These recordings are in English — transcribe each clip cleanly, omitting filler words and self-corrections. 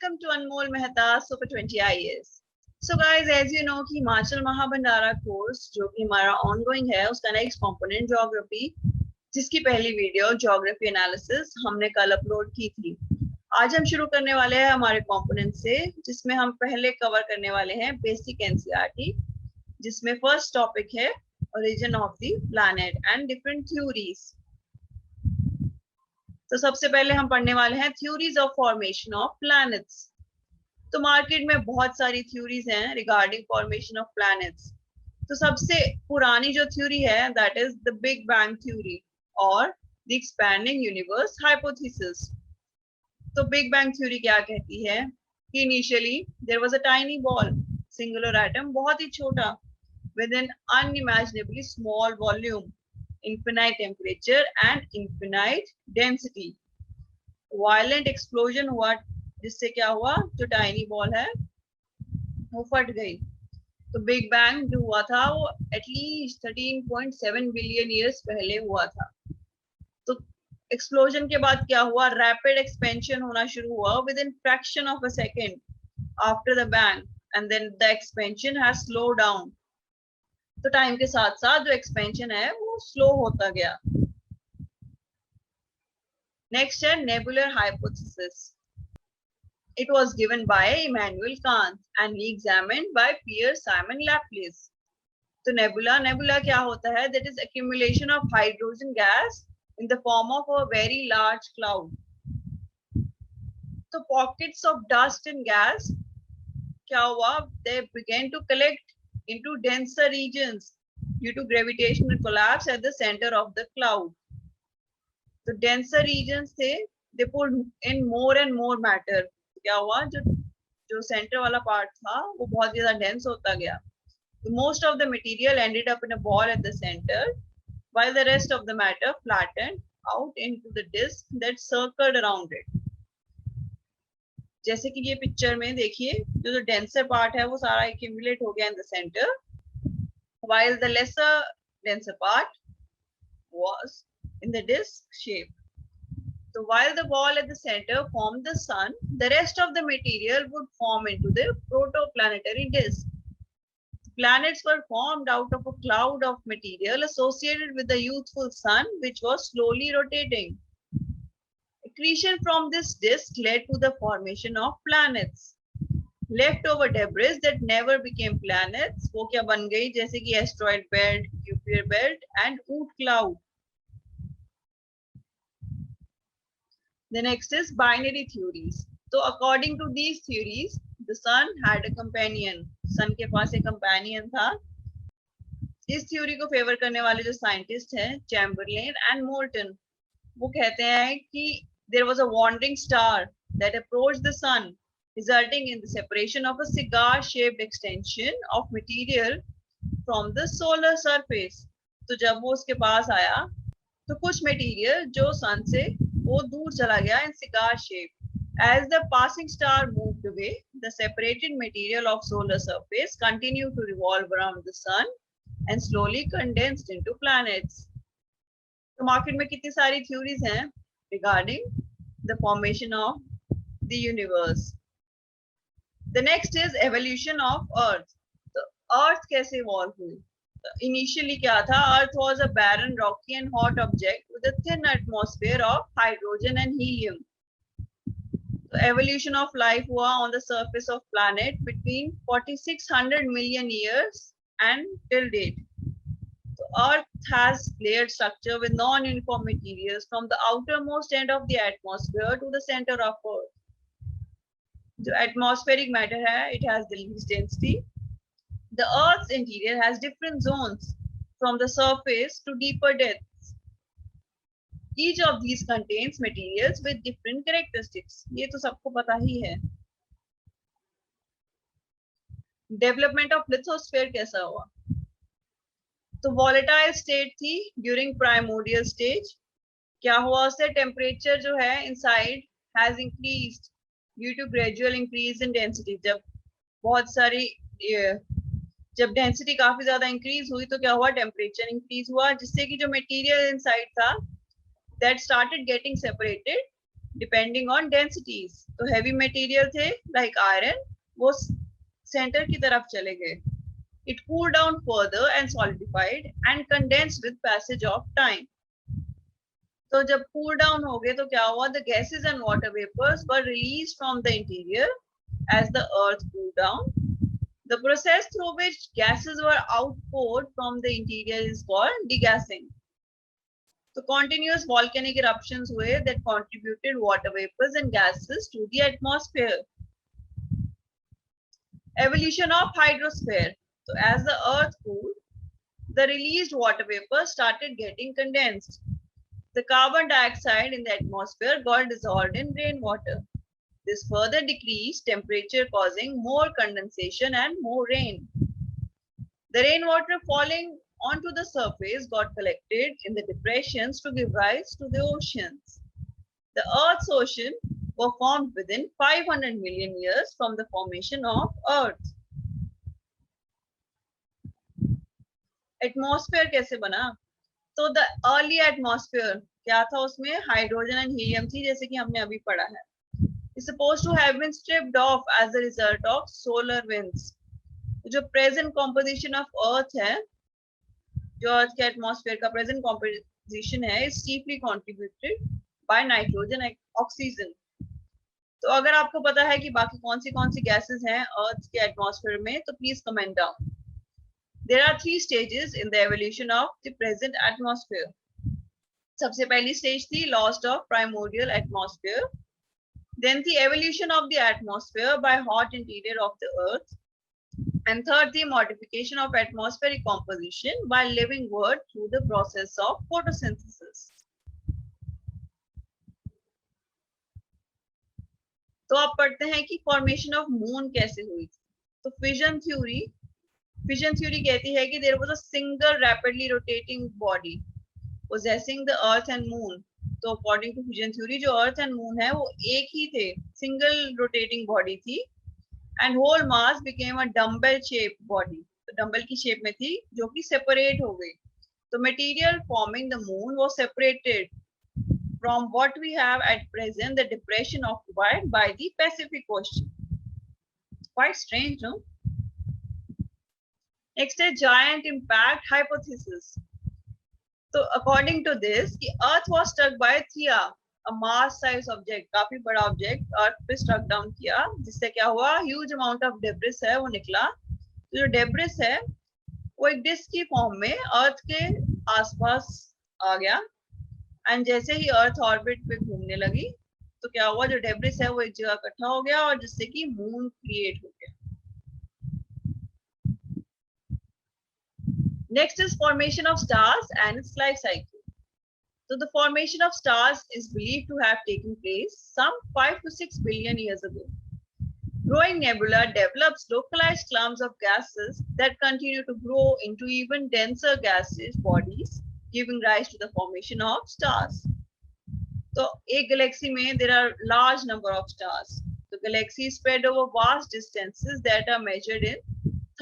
welcome to Anmol Mehta Super 20 IAS. So guys, as you know कि Himachal महाभंडारा course जो कि हमारा ऑनगोइंग है उसका नेक्स्ट कंपोनेंट ज्योग्राफी, जिसकी पहली वीडियो ज्योग्राफी एनालिसिस हमने कल अपलोड की थी। आज हम शुरू करने वाले हैं हमारे कंपोनेंट से, जिसमें हम पहले कवर करने वाले हैं बेसिक एनसीईआरटी, जिसमें फर्स्ट टॉपिक है origin of the planet and different theories. तो सबसे पहले हम पढ़ने वाले हैं theories of formation of planets. तो मार्केट में बहुत सारी थ्योरीज हैं रिगार्डिंग फॉर्मेशन ऑफ प्लैनेट्स। तो सबसे पुरानी जो थ्योरी है that is the big bang theory और द एक्सपैंडिंग यूनिवर्स हाइपोथेसिस। तो बिग बैंग थ्योरी क्या कहती है कि initially there was a tiny ball, singular atom, बहुत ही छोटा, with an unimaginably small volume, infinite temperature and infinite density. Violent explosion हुआ, जिससे क्या हुआ, जो टाइनी बॉल है वो फट गई। तो बिग बैंग जो हुआ था वो एटलीस्ट 13.7 बिलियन ईयर्स पहले हुआ था। तो एक्सप्लोजन के बाद क्या हुआ, रैपिड एक्सपेंशन होना शुरू हुआ within fraction of a second after the bang, and then the expansion has slow down. तो टाइम के साथ साथ जो एक्सपेंशन है वो स्लो होता गया। नेक्स्ट है nebular hypothesis. It was given by Immanuel Kant and re-examined by Pierre Simon Laplace. तो नेबुला क्या होता है, that is accumulation of hydrogen gas in the form of a very large cloud. तो pockets of dust and gas क्या हुआ, they began to collect into denser regions due to gravitational collapse at the center of the cloud. तो denser regions थे, they pulled in more and more matter. क्या हुआ, जो center वाला part था वो बहुत ज़्यादा dense होता गया. So most of the material ended up in a ball at the center, while the rest of the matter flattened out into the disk that circled around it. जैसे कि ये पिक्चर में देखिए, जो डेंसर पार्ट है वो सारा accumulate हो गया in the centre, while the lesser denser part was in the disk shape. So while the ball at the center formed the sun, the rest of the material would form into the protoplanetary disk. Planets were formed out of a cloud of material associated with the youthful sun, which was slowly rotating. Accretion from this disk led to the formation of planets. Leftover debris that never became planets वो क्या बन गई, जैसे कि asteroid belt, Kuiper belt and Oort cloud. The next is binary theories. So according to these theories, the sun had a companion. Sun के पास एक companion था. इस थ्योरी को फेवर करने वाले जो साइंटिस्ट हैं, चैम्बरलेन एंड मोल्टन, वो कहते हैं कि there was a wandering star that approached the sun, resulting in the separation of a cigar-shaped extension of material from the solar surface. तो जब वो उसके पास आया तो कुछ मटेरियल जो सन से वो दूर चला गया in cigar shape. As the passing star moved away, the separated material of solar surface continued to revolve around the sun and slowly condensed into planets. तो मार्केट में कितनी सारी थ्योरीज हैं regarding the formation of the universe. The next is evolution of Earth. तो Earth कैसे evolve हुई? तो initially क्या था? Earth was a barren, rocky and hot object with a thin atmosphere of hydrogen and helium. तो evolution of life हुआ on the surface of planet between 4600 million years and till date. Earth has layered structure with non-uniform materials from the outermost end of the atmosphere to the center of Earth. The atmospheric matter है, it has the least density. The Earth's interior has different zones from the surface to deeper depths. Each of these contains materials with different characteristics. ये तो सबको पता ही है. Development of lithosphere कैसा हुआ? तो volatile state थी ड्यूरिंग प्राइमोर्डियल स्टेज. क्या हुआ, उससे टेम्परेचर जो है inside has increased due to gradual increase in density. जब डेंसिटी काफी ज्यादा इंक्रीज हुई तो क्या हुआ, टेम्परेचर इंक्रीज हुआ, जिससे कि जो मटेरियल इनसाइड था that started getting separated depending on densities. तो हैवी मटेरियल थे लाइक आयरन, वो सेंटर की तरफ चले गए। It cool down further and solidified and condensed with passage of time. तो जब कूल डाउन हो गए तो क्या हुआ, the gases and water vapours were released from the interior as the earth cool down. The process through which gases were outpoured from the interior is called degassing. So continuous volcanic eruptions हुए that contributed water vapors and gases to the atmosphere. Evolution of hydrosphere. So as the earth cooled, the released water vapor started getting condensed. The carbon dioxide in the atmosphere got dissolved in rainwater. This further decreased temperature, causing more condensation and more rain. The rainwater falling onto the surface got collected in the depressions to give rise to the oceans. The Earth's ocean were formed within 500 million years from the formation of Earth. Atmosphere कैसे बना? तो the early atmosphere क्या था, उसमें hydrogen and helium थी, जैसे कि हमने अभी पढ़ा है. Is supposed to have been stripped off as a result of solar winds. जो प्रेजेंट कॉम्पोजिशन ऑफ अर्थ है, जो अर्थ के एटमॉस्फेयर का प्रेजेंट कॉम्पोजिशन है, is chiefly contributed by nitrogen and oxygen. तो अगर आपको पता है कि बाकी कौन सी गैसेस हैं अर्थ के एटमॉस्फेयर में, तो please comment down. There are 3 stages in the evolution of the present atmosphere. सबसे पहली स्टेज थी lost of primordial atmosphere. Then the evolution of the atmosphere by hot interior of the earth. And third, the modification of atmospheric composition by living world through the process of photosynthesis. तो आप पढ़ते हैं कि formation of moon कैसे हुई थी. तो fission theory कहती है कि there was a single rapidly rotating body possessing the earth and moon. तो अकॉर्डिंग टू फ्यूजन थ्योरी जो अर्थ एंड मून है वो एक ही थे, सिंगल रोटेटिंग बॉडी थी. And whole mass became a dumbbell shape body. तो डंबल की शेप में थी जो कि सेपरेट हो गई. तो material forming the moon was separated from what we have at present the depression occupied by the Pacific Ocean. Quite strange, no? Next है जायंट इंपैक्ट हाइपोथेसिस. तो अकॉर्डिंग टू दिस कि अर्थ वाज स्ट्रक बाय थिया, अ mass size object, काफी बड़ा object अर्थ पे struck down किया, जिससे क्या हुआ, ह्यूज अमाउंट ऑफ डेब्रिस है वो निकला. तो जो डेब्रिस है वो एक डिस्क की फॉर्म में अर्थ के आसपास आ गया. एंड जैसे ही अर्थ ऑर्बिट पे घूमने लगी तो क्या हुआ, जो डेब्रिस है वो एक जगह इकट्ठा हो गया और जिससे कि मून क्रिएट हो गया. Next is formation of stars and its life cycle. So the formation of stars is believed to have taken place some 5 to 6 billion years ago. Growing nebula develops localized clumps of gases that continue to grow into even denser gaseous bodies, giving rise to the formation of stars. So एक galaxy में there are large number of stars. The galaxy is spread over vast distances that are measured in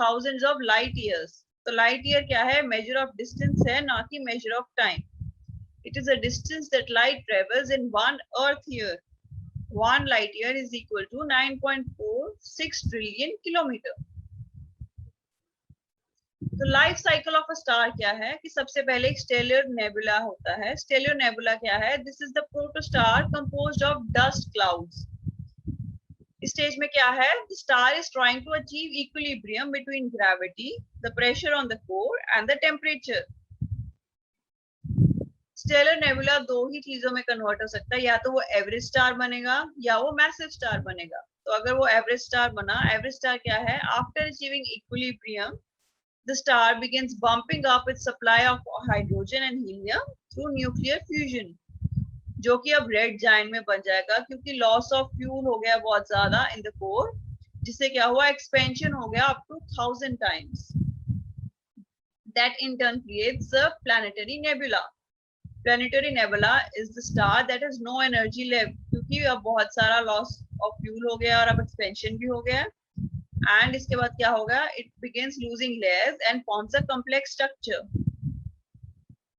thousands of light years. तो light year क्या है, measure of distance है, ना कि measure of time. It is a distance that light travels in 1 earth year. 1 light year is equal to 9.46 trillion kilometre. तो life cycle of a star क्या है कि सबसे पहले एक स्टेलर नेबुला होता है. स्टेलर नेबुला क्या है, this is the protostar composed of dust clouds. Stage में क्या है, the star is trying to achieve equilibrium between gravity, the pressure on the core and the temperature. Stellar nebula 2 ही चीजों में कन्वर्ट हो सकता है, या तो वो एवरेज स्टार बनेगा या वो मैसिव स्टार बनेगा. तो अगर वो एवरेज स्टार बना, एवरेज स्टार क्या है, after achieving equilibrium the star begins bumping up its supply of hydrogen and helium through nuclear fusion, जो कि अब रेड जायंट में बन जाएगा क्योंकि लॉस ऑफ फ्यूल हो गया बहुत ज्यादा इन द कोर, जिससे क्या हुआ, एक्सपेंशन हो गया up to 1000 times. That in turn creates a planetary nebula. Planetary nebula is the star that has no energy left, क्योंकि अब बहुत सारा लॉस ऑफ फ्यूल हो गया और अब एक्सपेंशन भी हो गया. एंड इसके बाद क्या होगा, it begins losing layers and forms a complex structure.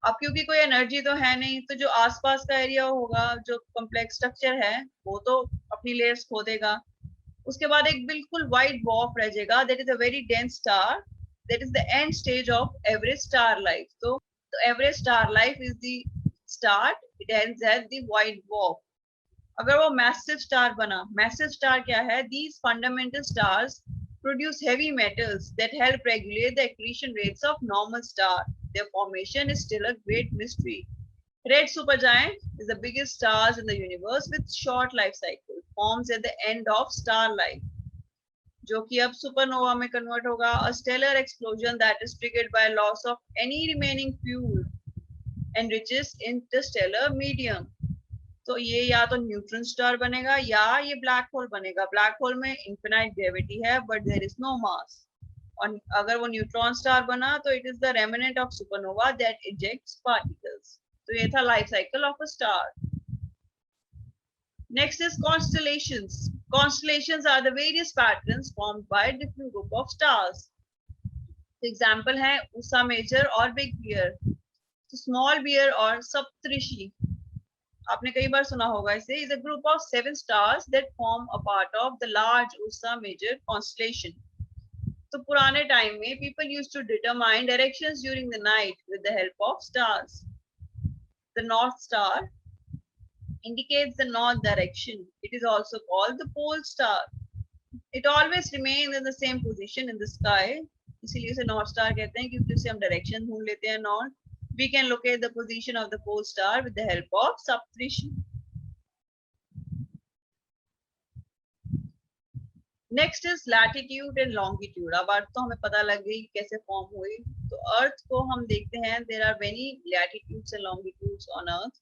अब क्योंकि कोई एनर्जी तो है नहीं, तो जो आसपास का एरिया होगा, जो कॉम्प्लेक्स स्ट्रक्चर है, वो तो अपनी लेयर्स खो देगा। उसके बाद एक बिल्कुल वाइट डॉर्फ रह जाएगा, that is a very dense star, that is the end stage of average star life. तो average star life is the start, it ends at the white dwarf. अगर वो मैसिव स्टार बना, massive star क्या है? These fundamental stars produce heavy metals that help regulate the accretion rates of normal star. Their formation is still a great mystery. Red supergiant is the biggest stars in the universe with short life cycle, forms at the end of star life, जो कि अब supernova में convert होगा, a stellar explosion that is triggered by loss of any remaining fuel enriches interstellar medium. तो ये या तो neutron star बनेगा या ये ब्लैक होल बनेगा। ब्लैक होल में इनफिनाइट ग्रेविटी है but there is no mass. और अगर वो न्यूट्रॉन स्टार बना तो it is the remnant of supernova that ejects particles. तो ये था life cycle of a star. Next is constellations. Constellations are the various patterns formed by different group of stars. Example है Ursa Major और big bear, small bear और सप्तऋषि। आपने कई बार सुना होगा इसे। Is a group of 7 stars that form a part of the large Ursa Major constellation. तो पुराने टाइम में people used to determine directions during the night with the help of stars. The North Star indicates the north direction. It is also called the pole star. It always remains in the same position in the sky. इसीलिए इसे north star कहते हैं, क्योंकि उससे हम direction ढूंढ लेते हैं north. We can locate the position of the pole star with the help of Saptarishi. Next is latitude and longitude. अब अर्थ तो हमें पता लग गई कैसे फॉर्म हुई। तो अर्थ को हम देखते हैं, there are many latitudes and longitudes on earth.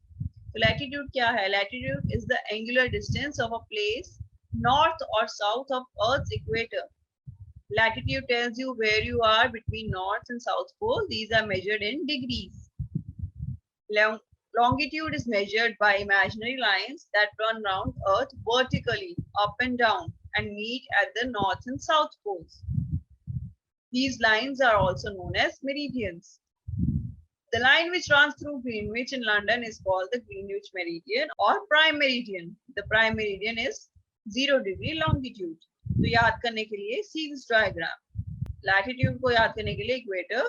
तो latitude क्या है? Latitude is the angular distance of a place north or south of Earth's equator. Latitude tells you where you are between north and south pole. These are measured in degrees. Longitude is measured by imaginary lines that run round Earth vertically, up and down, and meet at the north and south poles. These lines are also known as meridians. The line which runs through Greenwich in London is called the Greenwich Meridian or Prime Meridian. The Prime Meridian is 0 degree longitude. तो याद करने के लिए see this diagram. Latitude को याद करने के लिए equator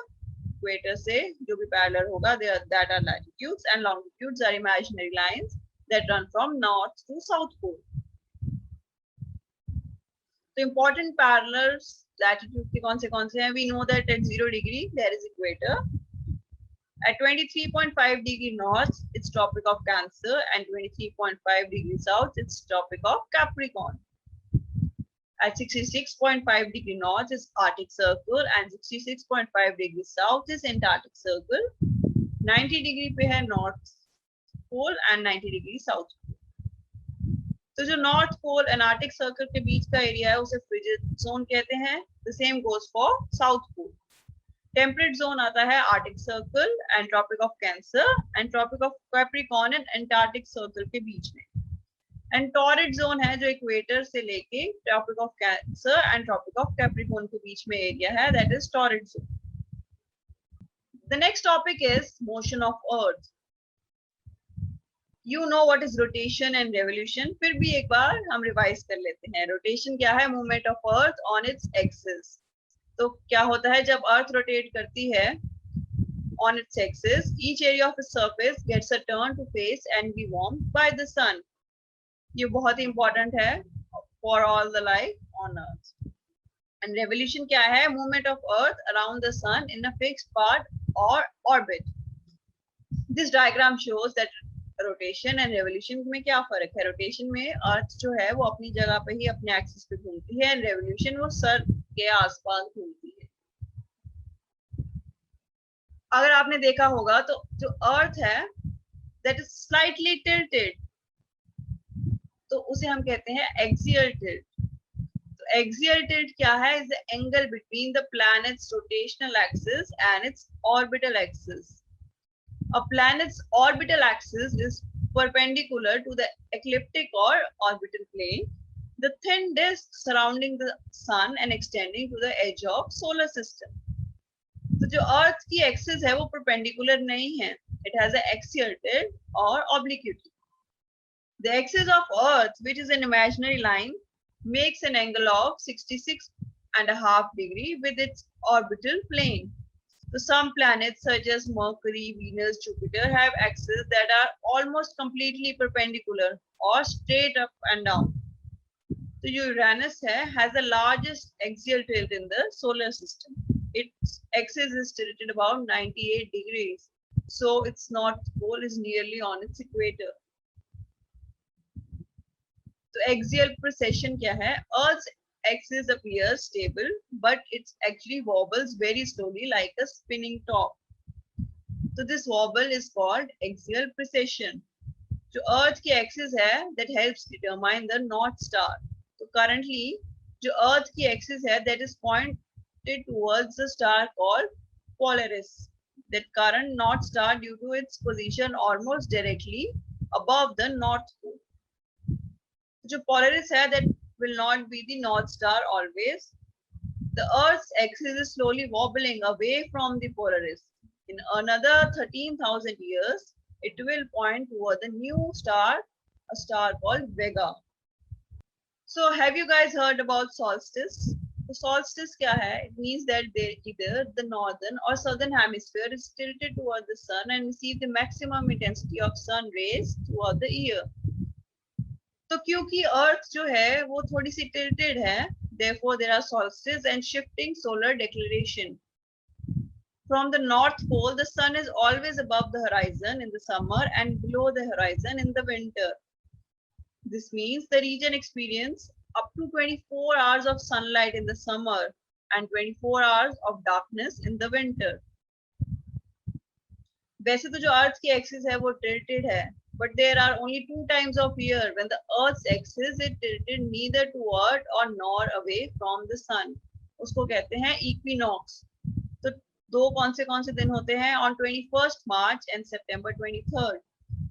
से जो भी parallel होगा, that are latitudes, and longitudes are imaginary lines that run from north to south pole. So important parallels latitude के कौन से हैं? We know that at 0 degree there is equator. At 23.5 degree north, it's Tropic of Cancer, and 23.5 degree south, it's Tropic of Capricorn. At 66.5 degree north is Arctic Circle, and 66.5 degree south is Antarctic Circle. 90 degree पे है North Pole and 90 degree South Pole. तो जो North Pole and Arctic Circle के बीच का area है उसे frigid zone कहते हैं. The same goes for South Pole. Temperate zone आता है Arctic Circle and Tropic of Cancer, and Tropic of Capricorn and Antarctic Circle के बीच में. And torrid zone है जो इक्वेटर से लेके Tropic of Cancer and Tropic of Capricorn के बीच में एरिया है, that is torrid zone. The next topic is motion of Earth. You know what is rotation and revolution. फिर भी एक बार हम रिवाइज कर लेते हैं. Rotation क्या है? Movement of Earth on its axis. तो क्या होता है जब अर्थ रोटेट करती है on its axis, each area of its surface gets a turn to face and be warmed by the sun. ये बहुत ही इंपॉर्टेंट है for all the life on earth. And revolution क्या है? Movement of earth around the sun in a fixed path or orbit. This diagram shows that rotation and revolution में क्या फर्क है? Rotation में अर्थ जो है वो अपनी जगह पे ही अपने एक्सिस पे घूमती है, and revolution वो सन के आसपास घूमती है. अगर आपने देखा होगा तो जो अर्थ है that is slightly tilted, तो उसे हम कहते हैं axial tilt. तो axial tilt क्या है? Is the angle between the planet's rotational axis and its orbital axis. A planet's orbital axis is perpendicular to the ecliptic or orbital plane, the thin disk surrounding the sun and extending to the edge of solar system. तो जो अर्थ की axis है वो perpendicular नहीं है, it has a axial tilt और obliquity. The axis of Earth, which is an imaginary line, makes an angle of 66.5 degree with its orbital plane. So some planets such as Mercury, Venus, Jupiter have axes that are almost completely perpendicular or straight up and down. So Uranus has the largest axial tilt in the solar system. Its axis is tilted about 98 degrees. So its north pole is nearly on its equator. तो axial precession क्या है? Earth's axis appears stable, but it actually wobbles very slowly like a spinning top. So this wobble is called axial precession. जो Earth की axis है, that helps determine the North Star. So currently, जो Earth की axis है, that is pointed towards the star called Polaris. That current North Star due to its position almost directly above the North Pole. जो Polaris है, that will not be the North Star always. The Earth's axis is slowly wobbling away from the Polaris. In another 13,000 years, it will point toward the new star, a star called Vega. So have you guys heard about solstice? The solstice क्या है? It means that either the northern or southern hemisphere is tilted toward the sun and receive the maximum intensity of sun rays throughout the year. तो क्योंकि अर्थ जो है वो थोड़ी सी tilted है, therefore there are solstices and shifting solar declination. From the North Pole, the sun is always above the horizon in the summer and below the horizon in the winter. This means the region experiences up to 24 hours of sunlight in the summer and 24 hours of darkness in the winter. वैसे तो जो अर्थ की axis है वो tilted है, but there are only 2 times of year when the Earth's axis is tilted neither toward or nor away from the sun. उसको कहते हैं equinox. तो कौन से दिन होते हैं? On 21st March and September 23rd.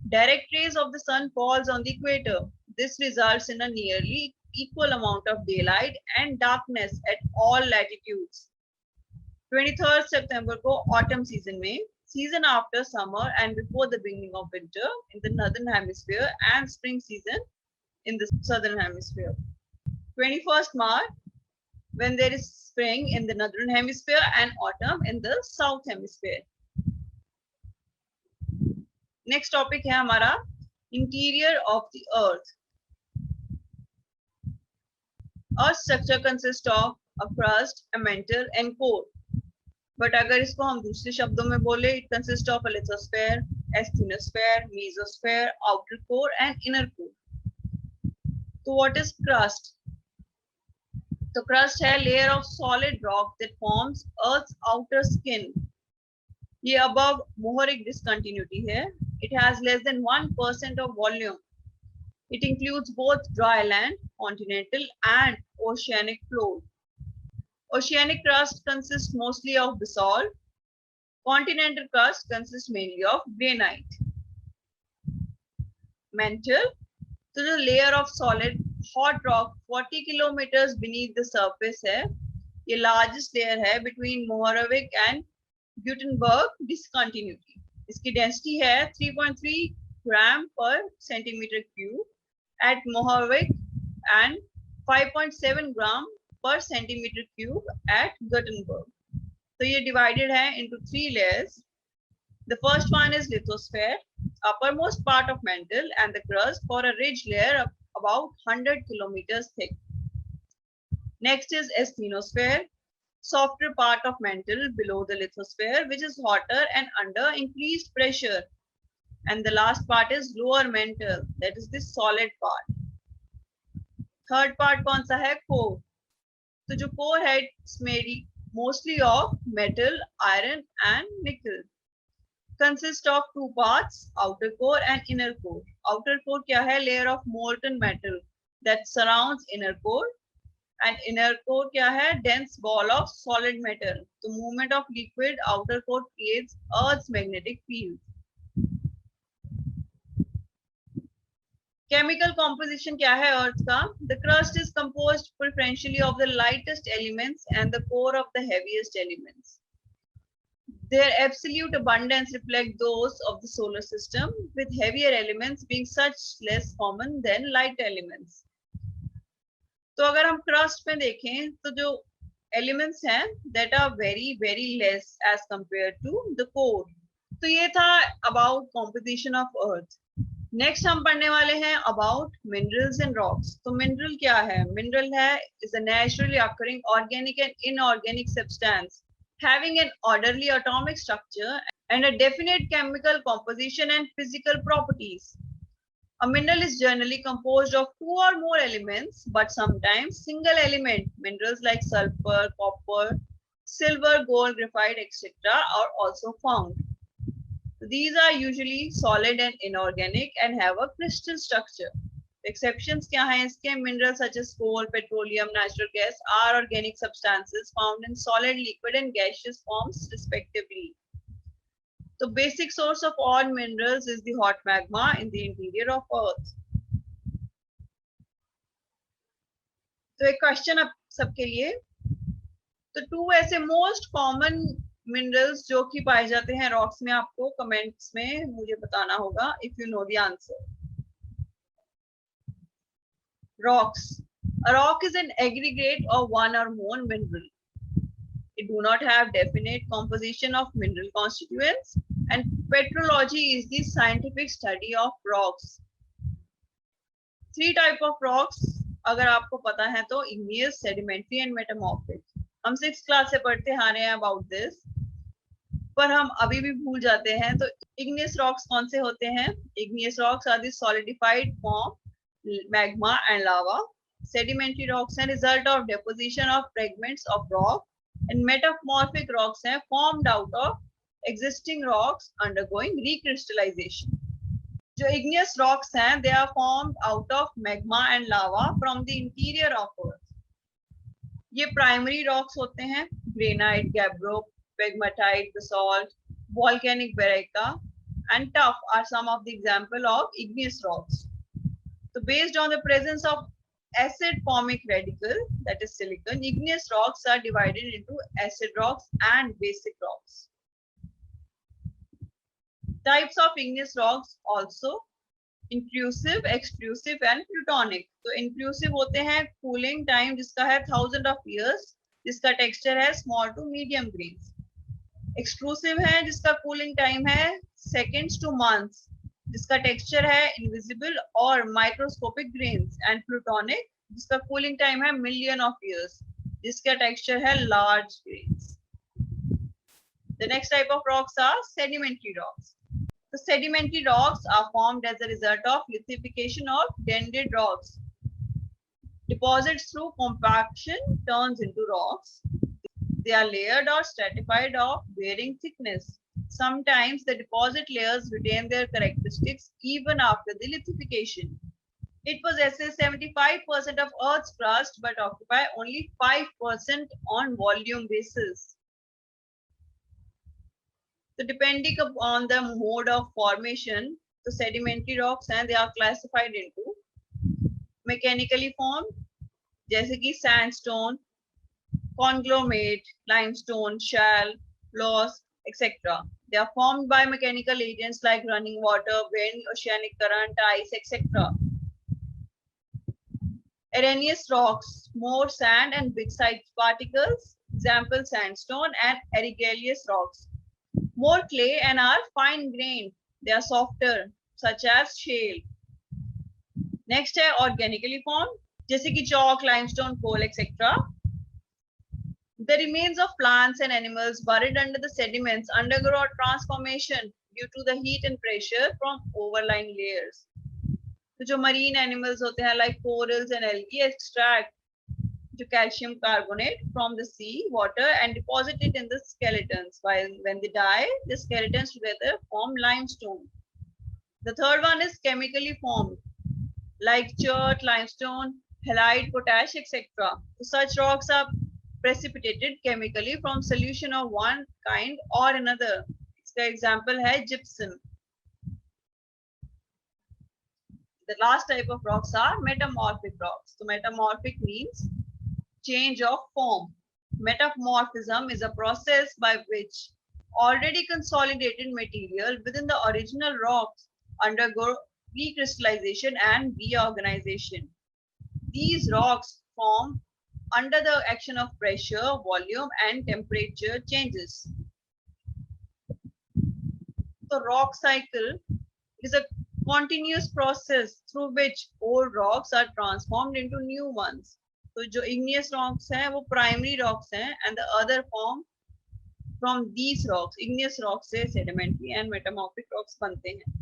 Direct rays of the sun falls on the equator. This results in a nearly equal amount of daylight and darkness at all latitudes. 23rd September को autumn season में, season after summer and before the beginning of winter in the northern hemisphere and spring season in the southern hemisphere. 21st March when there is spring in the northern hemisphere and autumn in the south hemisphere. Next topic है हमारा interior of the earth. Earth structure consists of a crust, a mantle and core. But अगर इसको हम दूसरे शब्दों में बोले, it consists of a lithosphere, asthenosphere, mesosphere, outer core and inner core. So what is crust? तो crust है layer of solid rock that forms Earth's outer skin. ये above Mohoric discontinuity है. It has less than 1% of volume. It includes both dry land, continental and oceanic floor. Oceanic crust consists mostly of basalt. Continental crust consists mainly of granite. Mantle, so the layer of solid hot rock 40 kilometers beneath the surface है. ये largest layer है between Mohorovic and Gutenberg discontinuity. इसकी density है 3.3 gram per centimeter cube at Mohorovic and 5.7 gram per centimeter cube at Gutenberg. So ये divided है into 3 layers. The first one is lithosphere, uppermost part of mantle and the crust for a ridge layer of about 100 kilometers thick. Next is asthenosphere, softer part of mantle below the lithosphere, which is hotter and under increased pressure. And the last part is lower mantle, that is the solid part. Third part कौन सा है? Core. So जो core है, it's made mostly of metal, iron and nickel. Consists of 2 parts, outer core and inner core. Outer core क्या है? Layer of molten metal that surrounds inner core. And inner core क्या है? Dense ball of solid metal. The movement of liquid outer core creates Earth's magnetic field. Chemical composition क्या है Earth का? The crust is composed preferentially of the lightest elements and the core of the heaviest elements. Their absolute abundance reflect those of the solar system, with heavier elements being such less common than light elements. तो अगर हम crust में देखें तो जो elements हैं that are very less as compared to the core. तो ये था about composition of earth. Next हम पढ़ने वाले हैं अबाउट मिनरल्स एंड रॉक्स. तो मिनरल क्या है? मिनरल है is a naturally occurring organic and inorganic substance having an orderly atomic structure and a definite chemical composition and physical properties. A mineral is generally composed of two or more elements, but sometimes single element minerals like sulfur, copper, silver, gold, graphite, etc. are also found. These are usually solid and inorganic and have a crystal structure. Exceptions क्या हैं इसके? Minerals such as coal, petroleum, natural gas are organic substances found in solid, liquid and gaseous forms respectively. The basic source of all minerals is the hot magma in the interior of Earth. तो एक question अब सबके लिए. तो 2 ऐसे most common minerals जो कि पाए जाते हैं रॉक्स में, आपको कमेंट्स में मुझे बताना होगा if you know the answer. Rocks. A rock is an aggregate of one or more mineral. It do not have definite composition of mineral constituents, and petrology is the scientific study of rocks. 3 type of rocks अगर आपको पता है तो igneous, sedimentary and metamorphic. हम 6th class से पढ़ते आ रहे हैं about this, पर हम अभी भी भूल जाते हैं. तो igneous rocks कौन से होते हैं? Igneous rocks are the solidified form magma and lava. Sedimentary rocks are result of deposition of fragments of rock, and metamorphic rocks are formed out of existing rocks undergoing recrystallization. जो igneous rocks हैं, they are formed out of magma and lava from the interior of earth. ये primary rocks होते हैं. Granite, gabbro, pegmatite, basalt, volcanic breccia and tuff are some of the example of igneous rocks. So based on the presence of acid formic radical, that is silicon, igneous rocks are divided into acid rocks and basic rocks. Types of igneous rocks also intrusive, extrusive and plutonic. तो intrusive होते हैं cooling time जिसका है 1000 of years, जिसका texture है small to medium grains. Extrusive है जिसका cooling time है seconds to months, जिसका टेक्सचर है इनविजिबल और माइक्रोस्कोपिक ग्रेन्स. एंड प्लूटोनिक जिसका कूलिंग टाइम है मिलियन ऑफ इयर्स, जिसका टेक्सचर है large grains. The next type of rocks are sedimentary rocks. The sedimentary rocks are formed as a result of lithification of denuded rocks. Deposits through compaction turns into rocks. They are layered or stratified of varying thickness. Sometimes the deposit layers retain their characteristics even after the lithification. It possesses 75% of Earth's crust but occupy only 5% on volume basis. So depending upon the mode of formation, the sedimentary rocks and they are classified into mechanically formed, जैसे कि sandstone, conglomerate, limestone, shale, loess, etc. They are formed by mechanical agents like running water, wind, oceanic current, ice, etc. Areneous rocks, more sand and big sized particles, example sandstone, and aregious rocks, more clay and are fine grained. They are softer, such as shale. Next है organically formed, जैसे कि chalk, limestone, coal, etc. The remains of plants and animals buried under the sediments undergo transformation due to the heat and pressure from overlying layers. तो जो marine animals होते हैं like corals and algae extract जो calcium carbonate from the sea water and deposit it in the skeletons. While when they die, the skeletons together form limestone. The third one is chemically formed like chert, limestone, halite, potash, etc. So such rocks are precipitated chemically from solution of one kind or another. इसका example है gypsum. The last type of rocks are metamorphic rocks. So metamorphic means change of form. Metamorphism is a process by which already consolidated material within the original rocks undergo recrystallization and reorganization. These rocks form under the action of pressure, volume, and temperature changes. The rock cycle is a continuous process through which old rocks are transformed into new ones. तो जो igneous rocks हैं वो primary rocks हैं and the other form from these rocks, igneous rocks से sedimentary and metamorphic rocks बनते हैं.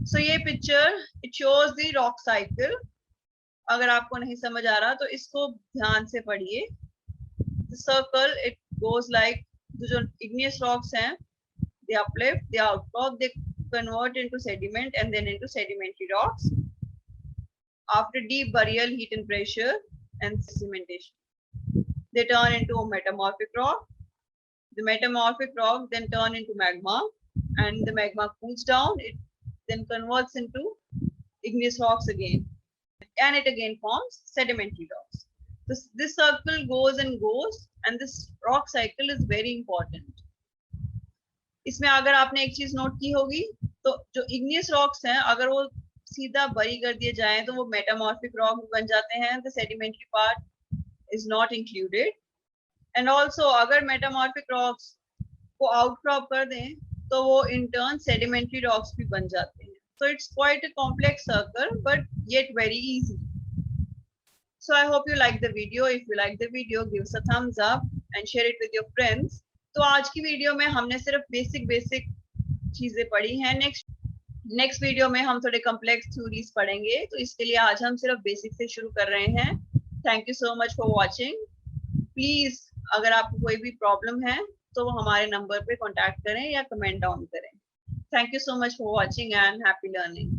So ये picture it shows the rock cycle. अगर आपको नहीं समझ आ रहा तो इसको ध्यान से पढ़िए. The circle it goes like जो igneous rocks हैं they uplift, they outcrop, they convert into sediment and then into sedimentary rocks after deep burial, heat and pressure and cementation. They turn into a metamorphic rock. The metamorphic rock then turn into magma and the magma cools down. It then converts into igneous rocks again and it again forms sedimentary rocks. This circle goes and goes and this rock cycle is very important. इसमें अगर आपने एक चीज note की होगी तो जो igneous rocks हैं अगर वो सीधा बरी कर दिए जाएं तो वो metamorphic rock बन जाते हैं. The sedimentary part is not included. And also अगर metamorphic rocks को outcrop कर दें तो वो in turn sedimentary rocks भी बन जाते हैं. So it's quite a complex circle but yet very easy. So I hope you like the video. If you like the video, give us a thumbs up and share it with your friends. तो आज की video में हमने सिर्फ basic चीजें पढ़ी हैं. Next video में हम थोड़े कॉम्प्लेक्स थ्योरीज पढ़ेंगे. तो इसके लिए आज हम सिर्फ बेसिक से शुरू कर रहे हैं. Thank you so much for watching. Please अगर आपको कोई भी प्रॉब्लम है तो हमारे नंबर पे कांटेक्ट करें या कमेंट डाउन करें. Thank you so much for watching and happy learning.